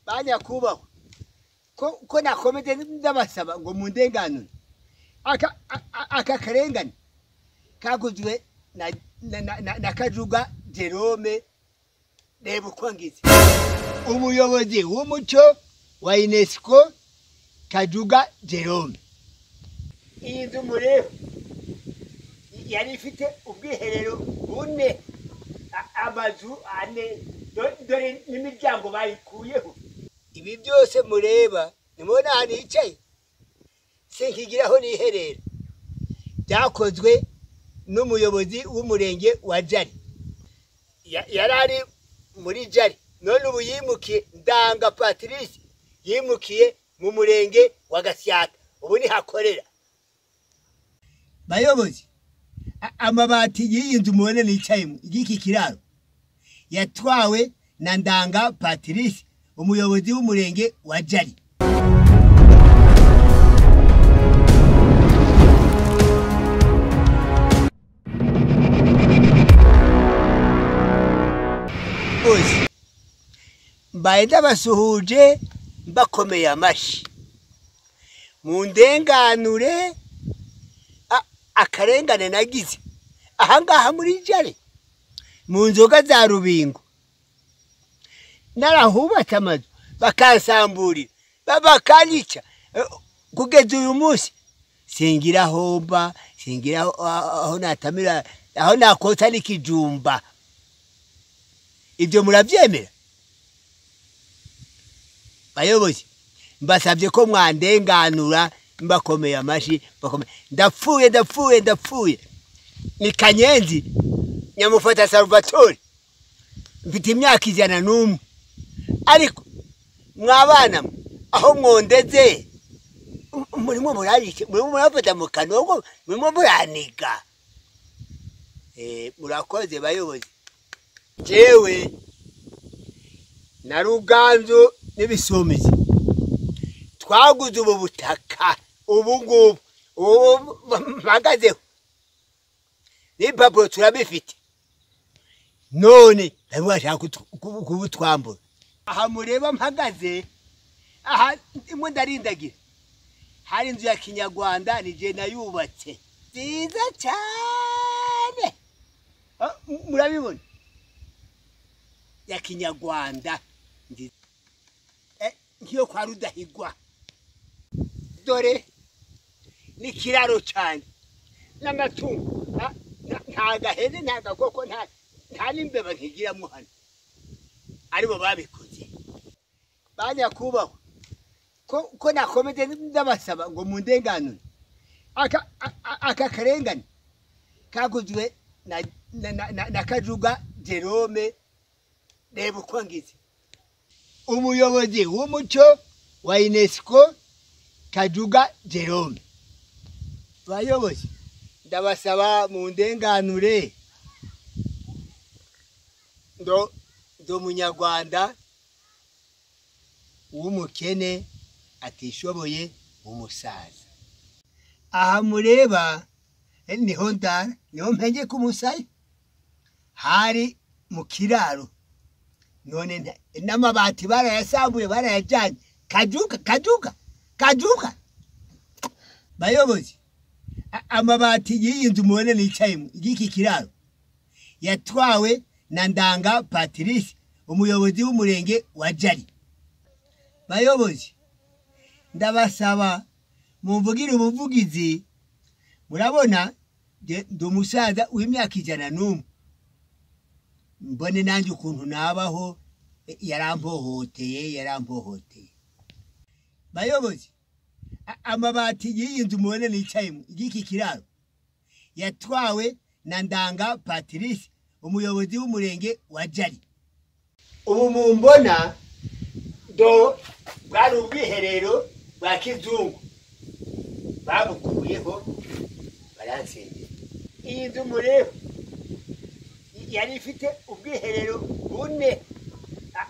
Banyakubahwa ko nakomeze ndabasaba ngo mundenganure aka karengane kaguzwe na Kajuga Jerome. Reba uko ngize umuyobozi w'umuco wa UNESCO Kajuga Jerome. Iyi nzu mureba yari ifite ubwiherero bune, amazu ane, dore n'imiryango bayikuyeho. Ibi byose mureba nimubona hano hicaye sinkigiraho niherera, byakozwe n'umuyobozi w'umurenge wa Jari. Yarari muri Jari, none ubu yimukiye, Ndanga Patrice yimukiye mu murenge wa Gasyata, ubu ni hakorera. Bayobozi, amabati y'iyi nzu mubona nicayemo igiki kiraro yatwawe na Ndanga Patrice, umuyobozi w'umurenge wa Jari. Mbaye ndabasuhuje mbakomeye amashi, mu ndenganure akarengane nagize ahangaha muri Jari mu nzoga za Rubingo. Narahubatse amazu bakansamburira bakanyica, kugeza uyu munsi singira homba, singira aho natamira, aho nakota n'ikijumba. Ibyo murabyemera? Bayobozi, mbasabye ko mwandenganura mbakomeye amashi, ndapfuye. Ni Kanyenzi Nyamufata Salvatore, mfite imyaka 101. Ariko mwabana aho mwondeze murimo murarike, murimo murafata mu kanogo, murimo muraniga. Murakoze bayobozi. Jewe na Ruganzo n'Ibisumizi twaguze ubu butaka, ubu ngubu mpagazeho n'ibipapuro turabifite, none bashaka kubutwambura. Aha mureba mpagaze, aha ndimo ndarindagira, hari inzu ya Kinyarwanda nije nayubatse nziza cyane, murabibona ya Kinyarwanda nziza, ngiyo kwa Rudahigwa. Dore ni kiraro cyane n'amatungo, nta gahene nta gakoko nta n'imbeba nkigiramo hano, aribo babikoze. Banyakubahwa ko nakomeze ndabasaba ngo mundenganure aka karengane kaguzwe na Kajuga Jerome. Reba uko ngize umuyobozi w'umuco wa UNESCO Kajuga Jerome. Bayobozi, ndabasaba mu ndenganure, ndo munyarwanda w'umukene atishoboye umusaza. Aha mureba niho ndara, niho mpenge ku musaya, hari mu kiraro, none n'amabati barayasambuye barayajyanye. Kajuga. Bayobozi, amabati y'iyi nzu mubona nicayemo igiki kiraro yatwawe na Ndanga Patrice, umuyobozi w'umurenge wa Jari. Bayobozi, ndabasaba mumvugire ubuvugizi. Murabona ndi umusaza w'imyaka 101, mbone nanjye ukuntu nabaho, yarampohoteye. Bayobozi, amabati y'iyi nzu mubona nicayemo igiki kiraro yatwawe na Ndanga Patrice, umuyobozi w'umurenge wa Jari. Ubu mumbona bwari ubwiherero bwa kizungu, babukuyeho baransengera. Iyi nzu mureba yari ifite ubwiherero bune,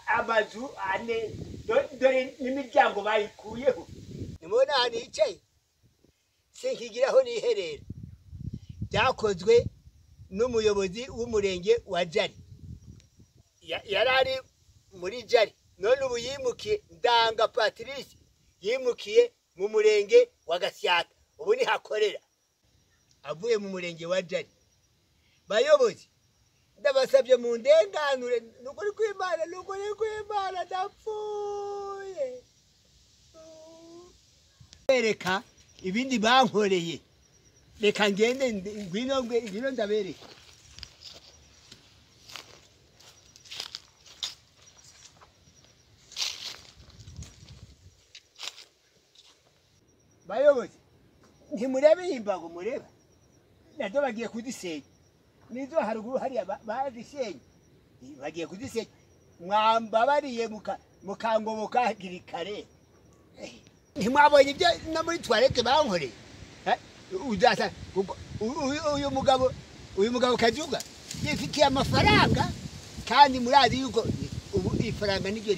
amazu ane, dore n'imiryango bayikuyeho. Nimubona hano hicaye sinkigiraho niherera, byakozwe n'umuyobozi w'umurenge wa Jari. Yarari muri Jari, none ubu yimukiye Ndanga Patrice yimukiye mu murenge wa Gasyata ubu ni hakorera avuye mu murenge wa Jari bayobozi ndabasabye mu ndenganure nukuri kw'Imana ndapfuye bereka ibindi bankoreye reka ngende ngwino ndabereka bayobozi ntimurebe imbago mureba nado bagiye kudisenya nizo haruguru hariya bazisenya bagiye kudisenya mwambabariye mukangoboka girikare ntimwabonye ibyo no muri toilette bankoreye udasa uyu mugabo Kajuga yifitiye amafaranga kandi murazi yuko ubu ifaranga niryo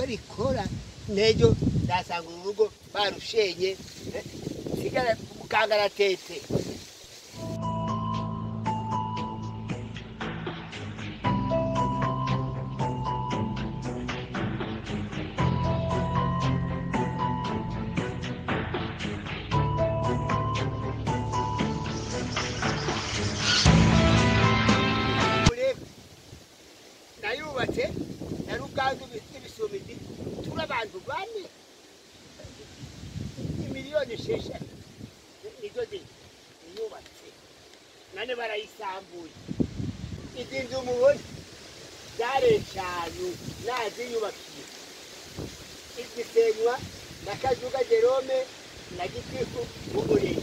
rikora nejo ndasanga urugo barushenye sigara mukangaratete nayubatse naruganzu bisubidi turabantu bane miliyoni 6 nizo yubatse nane barayisambuye izinzu mubona zareshanu naziyubakiye igisenywa na Kajuga Jerome na Gitifu mumurenge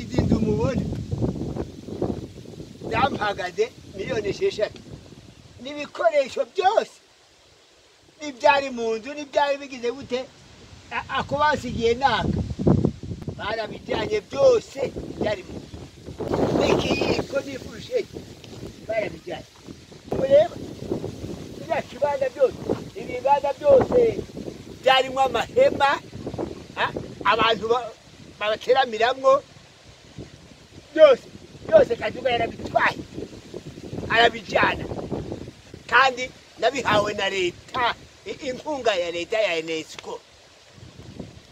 izinzu mubona zampagaze miliyoni 6 n'ibikoresho byose n'ibyari mu nzu n'ibyari bigize gute ako basigiye naka barabijyanye byose byari mu n'ikiyiko n'ifurusheti barabijyanye mureba biriya kibanda byose ibibanda byose byarimo amahema abantu babateramiramwo byose Kajuga yarabitwaye arabijyana kandi nabihawe na leta inkunga ya leta ya UNESCO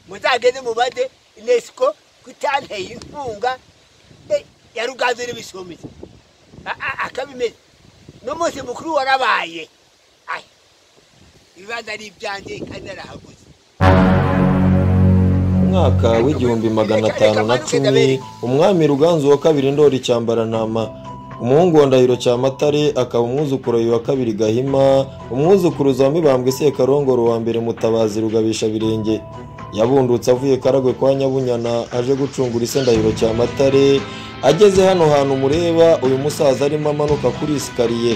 muzageze mubade UNESCO kutanteye inkunga ya Ruganzu n'ibisumizi akabimeze no munsi mukuru warabaye ibibanza ari ibyanjye kandi arahaguze mwaka w'igihumbi 510 umwami Ruganzu wa kabiri Ndoli Cyambarantama umuhungu wa Ndahiro Cyamatare akaba umwuzukuru wa kabiri Gahima umwuzukuruza wa Mibambwe Sekarongoro wa mbere Mutabazi Rugabisha Birenge yabundutse avuye Karagwe kwa Nyabunyana aje gucungura ise Ndahiro Cyamatare ageze hano hantu mureba uyu musaza arimo amanuka kuri isikariye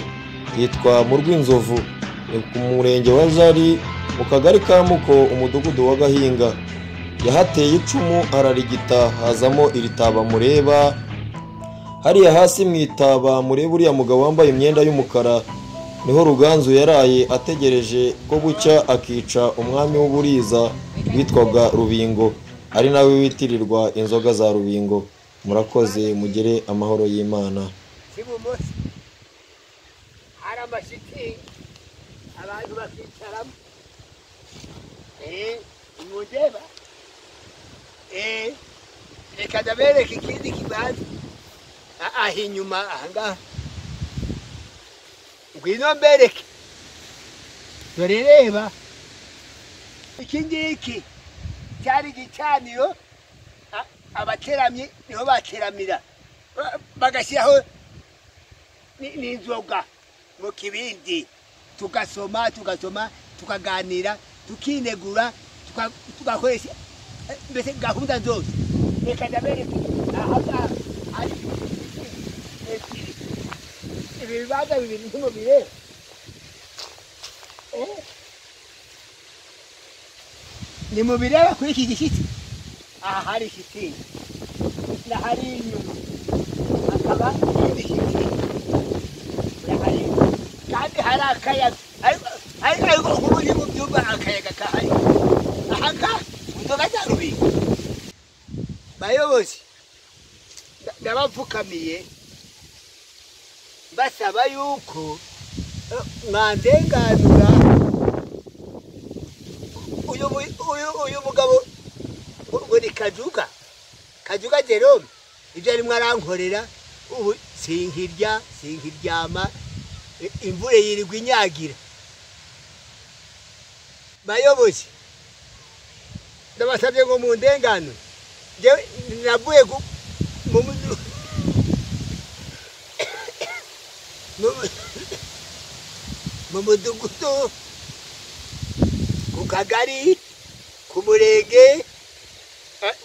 yitwa mu Rwinzovu ku murenge wa Jari mu kagari ka Muko umudugudu wa Gahinga yahateye icumu ararigita hazamo iritaba mureba hariya hasi mwitaba mureba uriya mugabo wambaye imyenda y'umukara niho Ruganzu yaraye ategereje ko bucya akica umwami w'Uburiza witwaga Rubingo ari nawe witirirwa inzoga za Rubingo murakoze mugere amahoro y'Imana sibumosi hari amashitingi abantu bakicaramo umudeba reka ndabereka ikindi kibanza aha inyuma ahangaha ngwino mbereke dore reba iki ngiki cyari igicaniro abateramyi niho bateramira bagashyiraho n'inzoga mu kibindi tugasoma tukaganira tukinegura tugakoresha mbese gahunda zose reka ndabereke ahangaha hari ibi bibanza bibiri ntimubireba nimubireba kuri iki gishyitsi aha hari shitingi na hari inyuma hakaba indi shitingi urahari kandi hari akayaga ariko nk'uburi mu byumba akayaga kahari ahangaha inzoga za Rubingo bayobozi ndabapfukamiye basaba yuko mwandenganura uyu mugabo ngo ni Kajuga Jerome ibyo arimo arankorera ubu sinkiryama imvura yirirwa inyagira bayobozi ndabasabye ngo mu ndengano jewe navuye mu mudugudu ku kagari ku murenge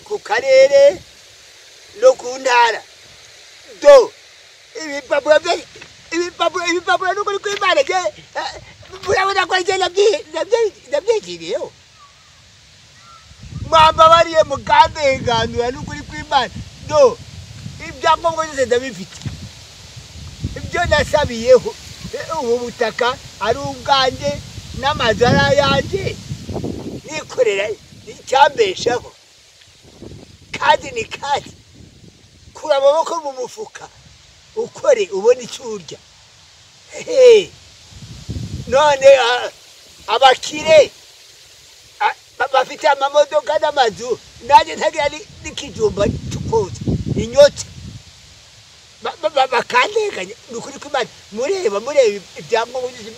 ku karere no ku ntara do ibipapuro n'ukuri kw'Imana murabona ko njye nabyigiriyeho mwambabariye mukandenganura n'ukuri kw'Imana do ibyangombwa byose ndabifite ibyo nasabiyeho ubu butaka ari ubwanjye n'amazu ari ayanjye nikorera icyambeshaho kandi ni kandi kura amaboko mu mufuka ukore ubona icyo urya none abakire bafite amamodoka n'amazu nanjye ntagira n'ikijumba cy'ukoza inyotse bakandenganya ni ukuri kw'Imana mureba ibyangombwa byose